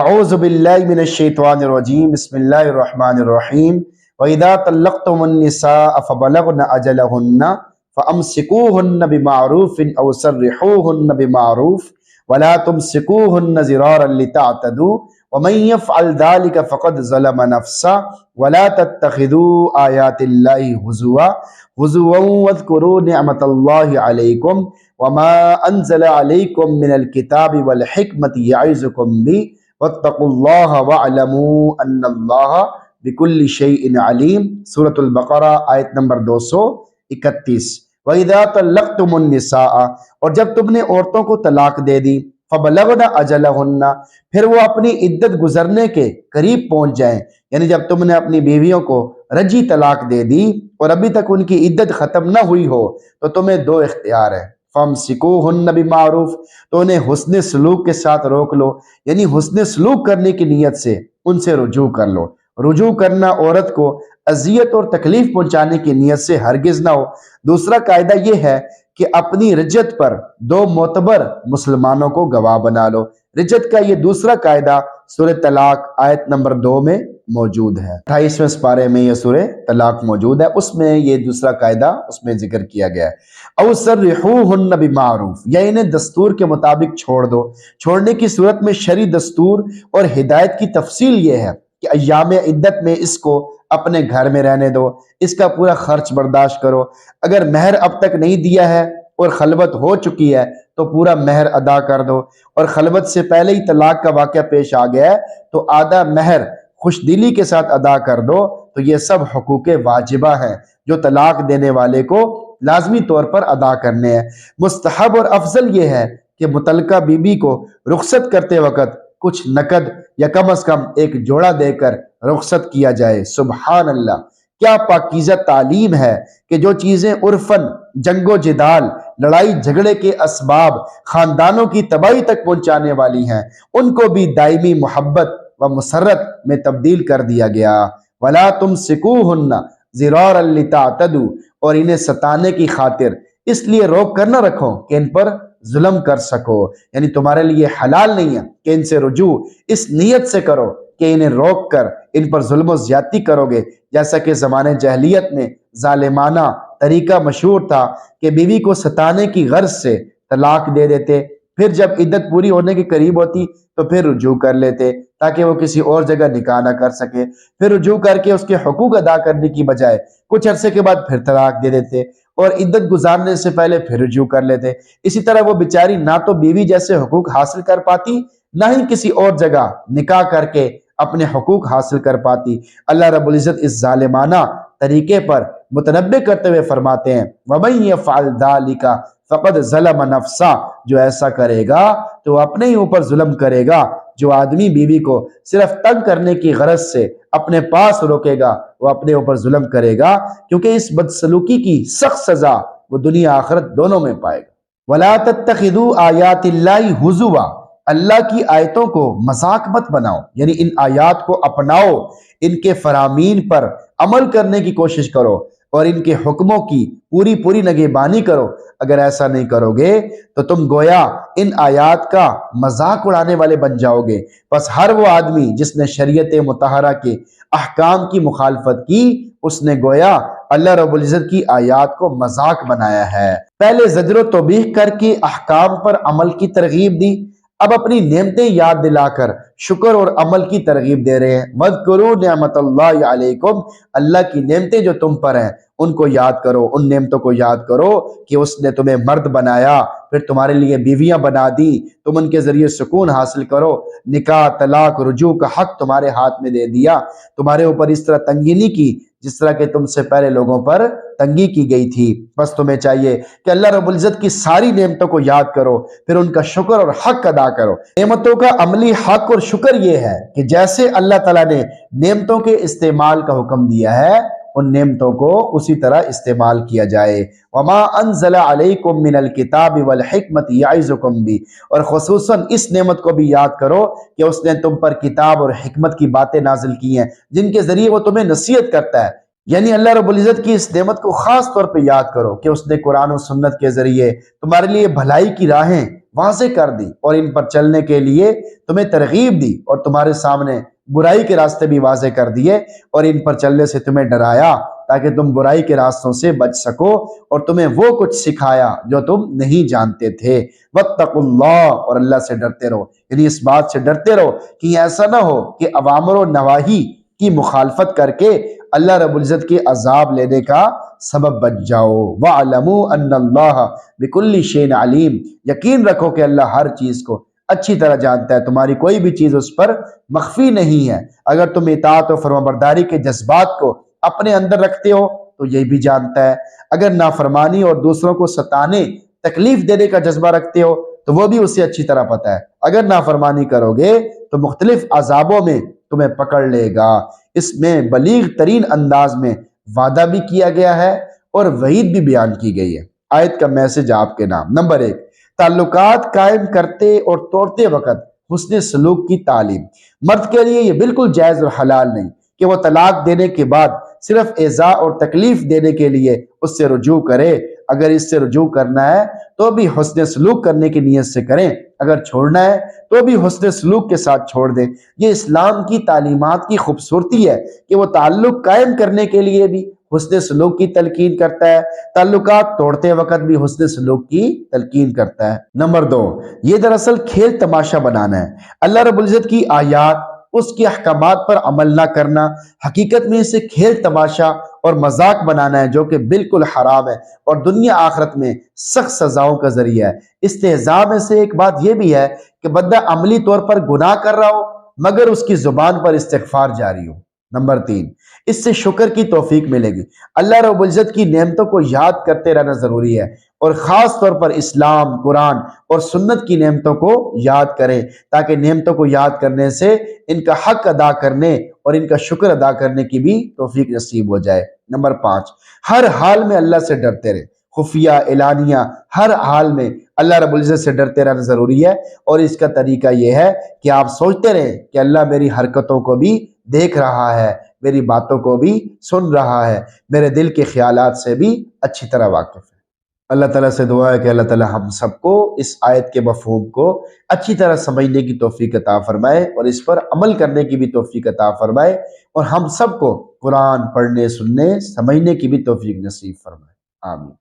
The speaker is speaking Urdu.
اعوذ باللہ من الشیطان الرجیم بسم اللہ الرحمن الرحیم وَإِذَا طَلَّقْتُمُ النِّسَاءَ فَبَلَغْنَ أَجَلَهُنَّ فَأَمْسِكُوهُنَّ بِمَعْرُوفٍ أَوْ سَرِّحُوهُنَّ بِمَعْرُوفٍ وَلَا تُمْسِكُوهُنَّ ضِرَارًا لِتَعْتَدُوا وَمَنْ يَفْعَلْ ذَلِكَ فَقَدْ ظَلَمَ نَفْسَهُ وَلَا تَتَّخِذُوا آيَاتِ اللَّهِ هُزُوًا وَاذْكُرُوا نِعْمَةَ اللَّهِ عَلَيْكُمْ وَمَا أَنزَلَ عَلَيْكُمْ مِنَ الْكِتَابِ وَالْحِكْمَةِ يَعِظُكُمْ بِهِ وَاتَّقُوا اللَّهَ وَاعْلَمُوا أَنَّ اللَّهَ بِكُلِّ شَيْءٍ عَلِيمٌ سورۃ البقرہ آیت نمبر 231۔ وَإِذَا طَلَّقْتُمُ النِّسَاءَ، اور جب تم نے عورتوں کو طلاق دے دی، فَبَلَغْنَ أَجَلَهُنَّ، پھر وہ اپنی عدت گزرنے کے قریب پہنچ جائیں، یعنی جب تم نے اپنی بیویوں کو رجی طلاق دے دی اور ابھی تک ان کی عدت ختم نہ ہوئی ہو تو تمہیں دو اختیار ہیں۔ فَامْسِكُوهُنَّ بِمَعْرُوفٍ، تو انہیں حسن سلوک کے ساتھ روک لو، یعنی حسن سلوک کرنے کی نیت سے ان سے رجوع کر لو۔ رجوع کرنا عورت کو اذیت اور تکلیف پہنچانے کی نیت سے ہرگز نہ ہو۔ دوسرا قاعدہ یہ ہے کہ اپنی رجت پر دو معتبر مسلمانوں کو گواہ بنا لو۔ رجت کا یہ دوسرا قاعدہ سورہ طلاق آیت نمبر 2 میں موجود ہے۔ 28ویں سپارے میں یہ سورہ طلاق موجود ہے، اس میں یہ دوسرا قاعدہ اس میں ذکر کیا گیا ہے۔ او سرحوہن بمعروف، یا انہیں دستور کے مطابق چھوڑ دو۔ چھوڑنے کی صورت میں شرعی دستور اور ہدایت کی تفصیل یہ ہے کہ ایام عدت میں اس کو اپنے گھر میں رہنے دو، اس کا پورا خرچ برداشت کرو۔ اگر مہر اب تک نہیں دیا ہے اور خلوت ہو چکی ہے تو پورا مہر ادا کر دو، اور خلوت سے پہلے ہی طلاق کا واقعہ پیش آ گیا ہے تو آدھا مہر خوش دلی کے ساتھ ادا کر دو۔ تو یہ سب حقوق واجبہ ہیں جو طلاق دینے والے کو لازمی طور پر ادا کرنے ہیں۔ مستحب اور افضل یہ ہے کہ متعلقہ بیوی کو رخصت کرتے وقت کچھ نقد یا کم از کم ایک جوڑا دے کر رخصت کیا جائے۔ سبحان اللہ، کیا پاکیزہ تعلیم ہے کہ جو چیزیں عرفاً جنگ و جدال، لڑائی جھگڑے کے اسباب، خاندانوں کی تباہی تک پہنچانے والی ہیں، ان کو بھی دائمی محبت و مسرت میں تبدیل کر دیا گیا۔ وَلَا تُمْسِكُوهُنَّ ضِرَارًا لِتَعْتَدُوا، اور انہیں ستانے کی خاطر اس لیے روک کر نہ رکھو کہ ان پر ظلم کر سکو، یعنی تمہارے لیے حلال نہیں ہے کہ ان سے رجوع اس نیت سے کرو کہ انہیں روک کر ان پر ظلم و زیادتی کرو گے، جیسا کہ زمانے جاہلیت میں ظالمانہ طریقہ مشہور تھا کہ بیوی کو ستانے کی غرض سے طلاق دے دیتے، پھر جب عدت پوری ہونے کے قریب ہوتی تو پھر رجوع کر لیتے تاکہ وہ کسی اور جگہ نکاح نہ کر سکے، پھر رجوع کر کے اس کے حقوق ادا کرنے کی بجائے کچھ عرصے کے بعد پھر طلاق دے دیتے اور عدت گزارنے سے پہلے پھر رجوع کر لیتے۔ اسی طرح وہ بیچاری نہ تو بیوی جیسے حقوق حاصل کر پاتی، نہ ہی کسی اور جگہ نکاح کر کے اپنے حقوق حاصل کر پاتی۔ اللہ رب العزت اس ظالمانہ طریقے پر متنبہ کرتے ہوئے فرماتے ہیں وَمَن يَفْعَلْ ذَلِكَ فَقَدْ ظَلَمَ نَفْسَهُ، جو ایسا کرے گا تو وہ اپنے ہی اوپر ظلم کرے گا۔ جو آدمی بیوی کو صرف تنگ کرنے کی غرض سے اپنے پاس روکے گا وہ اپنے اوپر ظلم کرے گا، کیونکہ اس بدسلوکی کی سخت سزا وہ دنیا آخرت دونوں میں پائے گا۔ وَلَا تَتَّخِذُوا آيَاتِ اللَّهِ هُزُوًا، اللہ کی آیتوں کو مذاق مت بناؤ، یعنی ان آیات کو اپناؤ، ان کے فرامین پر عمل کرنے کی کوشش کرو اور ان کے حکموں کی پوری نگہبانی کرو۔ اگر ایسا نہیں کرو گے تو تم گویا ان آیات کا مذاق اڑانے والے بن جاؤ گے۔ بس ہر وہ آدمی جس نے شریعت مطہرہ کے احکام کی مخالفت کی، اس نے گویا اللہ رب العزت کی آیات کو مذاق بنایا ہے۔ پہلے زجر و توبیخ کر کے احکام پر عمل کی ترغیب دی، اب اپنی نعمتیں یاد دلا کر شکر اور عمل کی ترغیب دے رہے ہیں۔ وَاذْكُرُوا نِعْمَةَ اللَّهِ عَلَيْكُمْ، اللہ کی نعمتیں جو تم پر ہیں ان کو یاد کرو، ان نعمتوں کو یاد کرو کہ اس نے تمہیں مرد بنایا، پھر تمہارے لیے بیویاں بنا دی، تم ان کے ذریعے سکون حاصل کرو، نکاح طلاق رجوع کا حق تمہارے ہاتھ میں دے دیا، تمہارے اوپر اس طرح تنگی نہیں کی جس طرح کہ تم سے پہلے لوگوں پر تنگی کی گئی تھی۔ بس تمہیں چاہیے کہ اللہ رب العزت کی ساری نعمتوں کو یاد کرو، پھر ان کا شکر اور حق ادا کرو۔ نعمتوں کا عملی حق اور شکر یہ ہے کہ جیسے اللہ تعالیٰ نے نعمتوں کے استعمال کا حکم دیا ہے ان نعمتوں کو اسی طرح استعمال کیا جائے۔ وَمَا أَنزَلَ عَلَيْكُم مِّنَ الْكِتَابِ وَالْحِكْمَةِ يَعِظُكُم بِهِ، اور خصوصاً اس نعمت کو بھی یاد کرو کہ اس نے تم پر کتاب اور حکمت کی باتیں نازل کی ہیں جن کے ذریعے وہ تمہیں نصیحت کرتا ہے۔ یعنی اللہ رب العزت کی اس نعمت کو خاص طور پہ یاد کرو کہ اس نے قرآن و سنت کے ذریعے تمہارے لیے بھلائی کی راہیں واضح کر دی اور ان پر چلنے کے لیے تمہیں ترغیب دی اور تمہارے سامنے برائی کے راستے بھی واضح کر دیے اور ان پر چلنے سے تمہیں ڈرایا تاکہ تم برائی کے راستوں سے بچ سکو اور تمہیں وہ کچھ سکھایا جو تم نہیں جانتے تھے۔ واتقوا اللہ، اور اللہ سے ڈرتے رہو، یعنی اس بات سے ڈرتے رہو کہ ایسا نہ ہو کہ اوامر و نواہی کی مخالفت کر کے اللہ رب العزت کے عذاب لینے کا سبب بن جاؤ۔ وَاعْلَمُوا أَنَّ اللَّهَ بِكُلِّ شَيْءٍ عَلِيمٌ، یقین رکھو کہ اللہ ہر چیز کو اچھی طرح جانتا ہے، تمہاری کوئی بھی چیز اس پر مخفی نہیں ہے۔ اگر تم اطاعت و فرمانبرداری کے جذبات کو اپنے اندر رکھتے ہو تو یہ بھی جانتا ہے، اگر نافرمانی اور دوسروں کو ستانے تکلیف دینے کا جذبہ رکھتے ہو تو وہ بھی اسے اچھی طرح پتہ ہے، اگر نافرمانی کرو گے تو مختلف عذابوں میں تمہیں پکڑ لے گا۔ اس میں بلیغ ترین انداز میں وعدہ بھی کیا گیا ہے اور وعید بھی بیان کی گئی ہے۔ آیت کا میسج آپ کے نام۔ نمبر 1، تعلقات قائم کرتے اور توڑتے وقت حسن سلوک کی تعلیم۔ مرد کے لیے یہ بالکل جائز اور حلال نہیں کہ وہ طلاق دینے کے بعد صرف ایذاء اور تکلیف دینے کے لیے اس سے رجوع کرے۔ اگر اس سے رجوع کرنا ہے تو بھی حسن سلوک کرنے کی نیت سے کریں، اگر چھوڑنا ہے تو بھی حسن سلوک کے ساتھ چھوڑ دیں۔ یہ اسلام کی تعلیمات کی خوبصورتی ہے کہ وہ تعلق قائم کرنے کے لیے بھی حسن سلوک کی تلقین کرتا ہے، تعلقات توڑتے وقت بھی حسن سلوک کی تلقین کرتا ہے۔ نمبر 2، یہ دراصل کھیل تماشا بنانا ہے۔ اللہ رب العزت کی آیات، اس کے احکامات پر عمل نہ کرنا حقیقت میں اسے کھیل تماشا اور مذاق بنانا ہے، جو کہ بالکل حرام ہے اور دنیا آخرت میں سخت سزاؤں کا ذریعہ ہے۔ استہزاء میں سے ایک بات یہ بھی ہے کہ بندہ عملی طور پر گناہ کر رہا ہو مگر اس کی زبان پر استغفار جاری ہو۔ نمبر 3، اس سے شکر کی توفیق ملے گی۔ اللہ رب العزت کی نعمتوں کو یاد کرتے رہنا ضروری ہے اور خاص طور پر اسلام، قرآن اور سنت کی نعمتوں کو یاد کریں تاکہ نعمتوں کو یاد کرنے سے ان کا حق ادا کرنے اور ان کا شکر ادا کرنے کی بھی توفیق نصیب ہو جائے۔ نمبر 5، ہر حال میں اللہ سے ڈرتے رہیں، خفیہ اعلانیہ ہر حال میں اللہ رب العزت سے ڈرتے رہنا ضروری ہے، اور اس کا طریقہ یہ ہے کہ آپ سوچتے رہیں کہ اللہ میری حرکتوں کو بھی دیکھ رہا ہے، میری باتوں کو بھی سن رہا ہے، میرے دل کے خیالات سے بھی اچھی طرح واقف ہے۔ اللہ تعالیٰ سے دعا ہے کہ اللہ تعالیٰ ہم سب کو اس آیت کے مفہوم کو اچھی طرح سمجھنے کی توفیق عطا فرمائے اور اس پر عمل کرنے کی بھی توفیق عطا فرمائے، اور ہم سب کو قرآن پڑھنے، سننے، سمجھنے کی بھی توفیق نصیب فرمائے۔ آمین۔